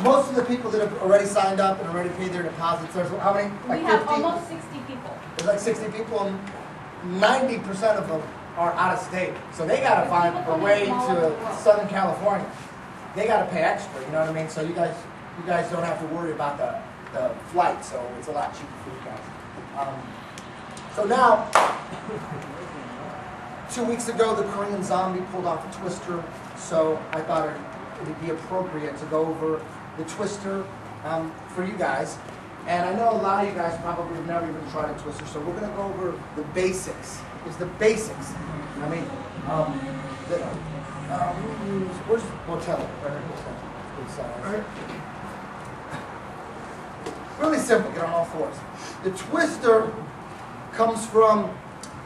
most of the people that have already signed up and already paid their deposits, there's how many? Like we have 50? almost 60 people. There's like 60 people, and 90% of them are out of state. So they got to find a way to Southern California. They got to pay extra, you know what I mean? So you guys don't have to worry about the flight, so it's a lot cheaper for you guys. So now, 2 weeks ago, the Korean Zombie pulled off a twister, so I thought it would be appropriate to go over the twister for you guys. And I know a lot of you guys probably have never even tried a twister, so we're going to go over the basics. It's the basics. I mean, where's Motel? Really simple, get on all fours. The twister comes from,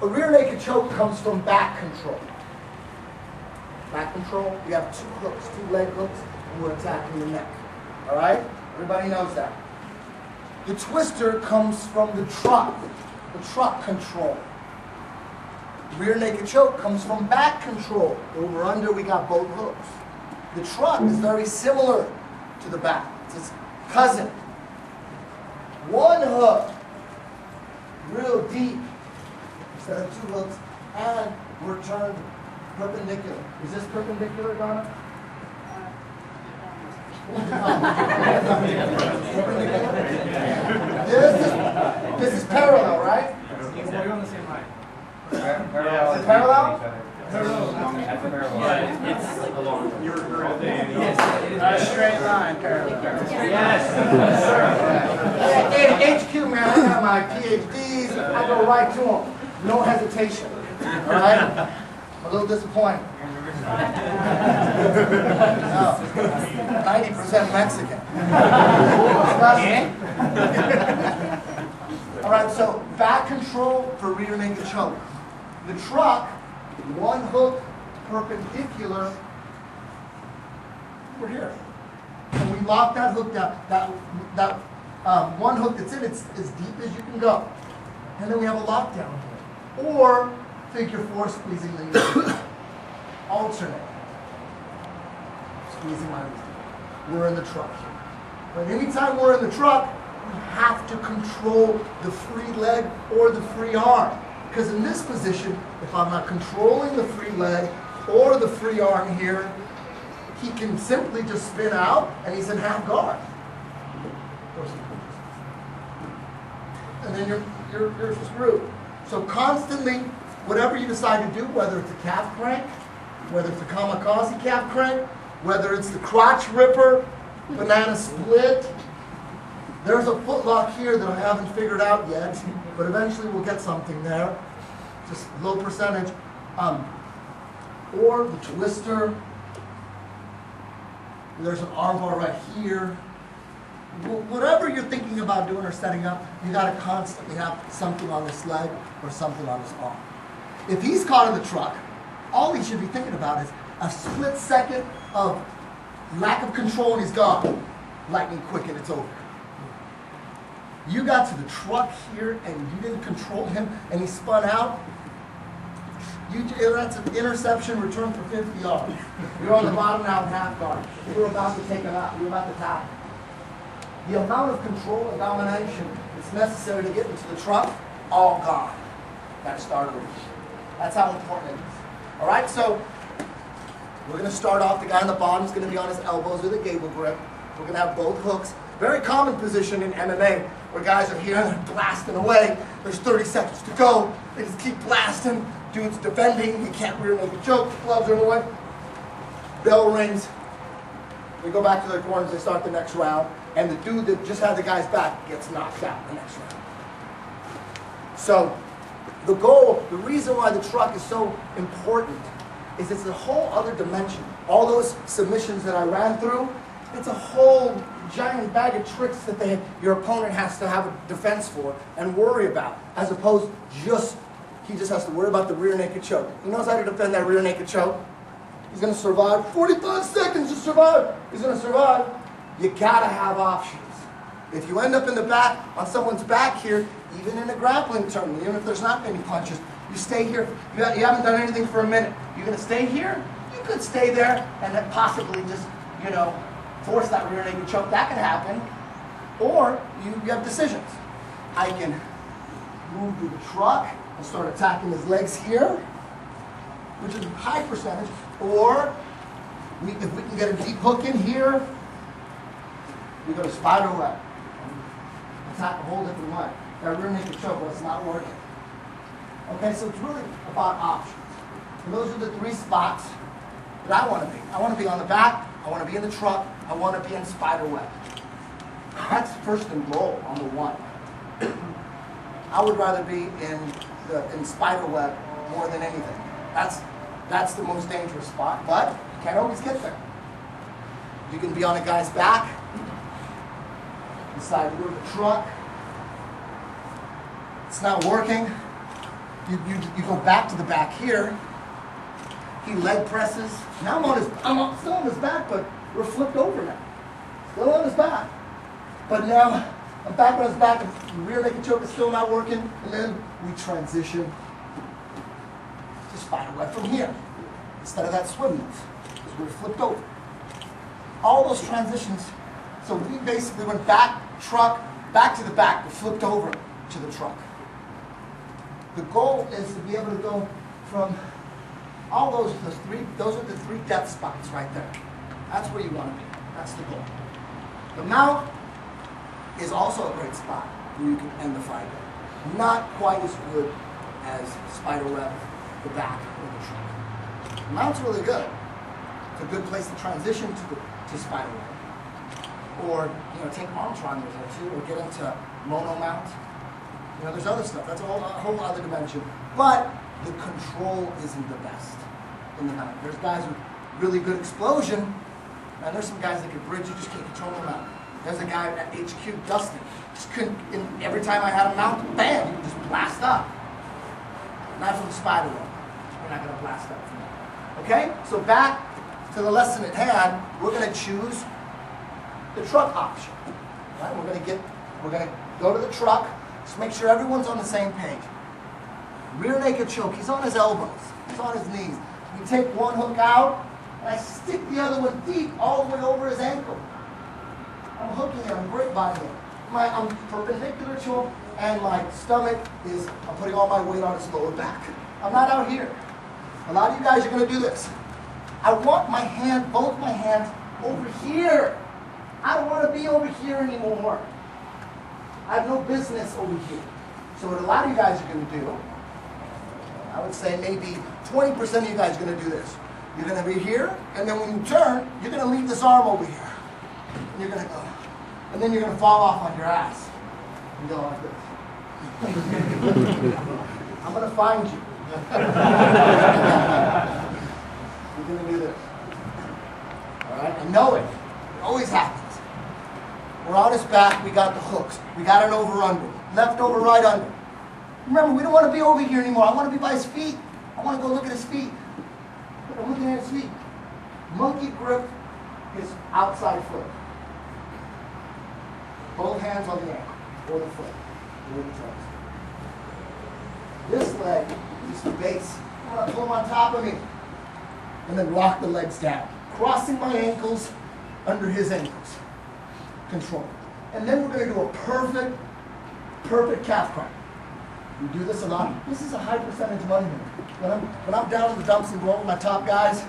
a rear naked choke comes from back control. Back control, you have two hooks, two leg hooks, and we're attacking the neck. All right? Everybody knows that. The twister comes from the truck control. Rear naked choke comes from back control. Over under, we got both hooks. The truck is very similar to the back. It's its cousin. One hook, real deep, instead of two hooks, and we're turned perpendicular. Is this perpendicular, Donna? This is parallel, right? We're on the same line. Parallel? Is it parallel? Yeah, it's along. Straight line, parallel. Yes. HQ, man, I got my PhDs. I go right to them. No hesitation. All right? I'm a little disappointed. No. 90% Mexican. All right, so back control for rear naked choke. The truck, one hook perpendicular, we're here. And we lock that hook down. That one hook that's in, it's as deep as you can go. And then we have a lockdown here. Or figure four squeezing the knee. Alternate. Squeezing my knee. We're in the truck here. But anytime we're in the truck, we have to control the free leg or the free arm. Because in this position, if I'm not controlling the free leg or the free arm here, he can simply just spin out and he's in half guard. And then you're screwed. So constantly, whatever you decide to do, whether it's a calf crank, whether it's a kamikaze calf crank, whether it's the crotch ripper, banana split, there's a foot lock here that I haven't figured out yet, but eventually we'll get something there. Just low percentage. Or the twister. There's an arm bar right here. Whatever you're thinking about doing or setting up, you got to constantly have something on this leg or something on this arm. If he's caught in the truck, all he should be thinking about is a split second of lack of control and he's gone. Lightning quick and it's over. You got to the truck here and you didn't control him and he spun out. That's an interception return for 50 yards. You're on the bottom now in half guard. You're about to take him out. You're about to tap him. The amount of control and domination that's necessary to get into the truck, all gone. Got to start over. That's how important it is. All right, so we're going to start off. The guy on the bottom is going to be on his elbows with a gable grip. We're going to have both hooks. Very common position in MMA where guys are here and they're blasting away. There's 30 seconds to go. They just keep blasting. Dude's defending. He can't rear naked choke. Gloves are in the way. Bell rings. They go back to their corners. They start the next round. And the dude that just had the guy's back gets knocked out the next round. So the goal, the reason why the truck is so important is it's a whole other dimension. All those submissions that I ran through, it's a whole giant bag of tricks that your opponent has to have a defense for and worry about, as opposed he just has to worry about the rear naked choke. He knows how to defend that rear naked choke. He's going to survive. 45 seconds to survive. He's going to survive. You got to have options. If you end up in the back, on someone's back here, even in a grappling tournament, even if there's not many punches, you stay here. You haven't done anything for a minute. You're going to stay here? You could stay there and then possibly just, force that rear naked choke. That can happen. Or you have decisions. I can move to the truck and start attacking his legs here, which is a high percentage. Or if we can get a deep hook in here, we go to spider web. Attack a whole different way. That rear naked choke, but it's not working. Okay, so it's really about options. And those are the three spots that I want to be. I want to be on the back, I want to be in the truck, I want to be in spider web. That's first and goal on the one. I would rather be in spider web more than anything. That's the most dangerous spot, but you can't always get there. You can be on a guy's back, decide to go to the truck. It's not working. You go back to the back here. He leg presses. Now I'm still on his back, but we're flipped over now. Still on his back. But now I'm back on his back, and the rear naked choke is still not working, and then we transition to spider web from here, instead of that swim move, because we're flipped over. All those transitions, so we basically went back, truck, back to the back, but flipped over to the truck. The goal is to be able to go from all those are the three death spots right there. That's where you want to be. That's the goal. The mount is also a great spot where you can end the fight. Not quite as good as spider web, the back, or the truck. The mount's really good. It's a good place to transition to spider web. Or take arm triangles there too, or get into mono mount. There's other stuff. That's a whole other dimension. But the control isn't the best in the mount. There's guys with really good explosion, and there's some guys that can bridge, you just can't control the mount. There's a guy at HQ, Dustin, just couldn't, every time I had a mount, bam, he would just blast up. Not from the spider web. You're not going to blast up from that. Okay? So back to the lesson at hand, we're going to choose the truck option. Right? We're going to go to the truck. Just make sure everyone's on the same page. Rear naked choke, he's on his elbows, he's on his knees. We take one hook out, and I stick the other one deep all the way over his ankle. I'm hooking him, I'm grapevine him. I'm perpendicular to him, and my stomach is, I'm putting all my weight on his lower back. I'm not out here. A lot of you guys are going to do this. I want my hand, both my hands, over here. I don't want to be over here anymore. I have no business over here. So what a lot of you guys are going to do, I would say maybe 20% of you guys are going to do this. You're going to be here, and then when you turn, you're going to leave this arm over here. And you're going to go. And then you're going to fall off on your ass. And go like this. I'm going to find you. You're going to do this. All right? I know it. It always happens. We're on his back, we got the hooks. We got an over-under. Left over, right under. Remember, we don't want to be over here anymore. I want to be by his feet. I want to go look at his feet. I'm looking at his feet. Monkey grip his outside foot. Both hands on the ankle, or the foot, or the toes. This leg is the base. I want to pull him on top of me. And then rock the legs down. Crossing my ankles under his ankles. Control. And then we're going to do a perfect calf cramp. We do this a lot. This is a high percentage money. When I'm down in the dumps and going with my top guys,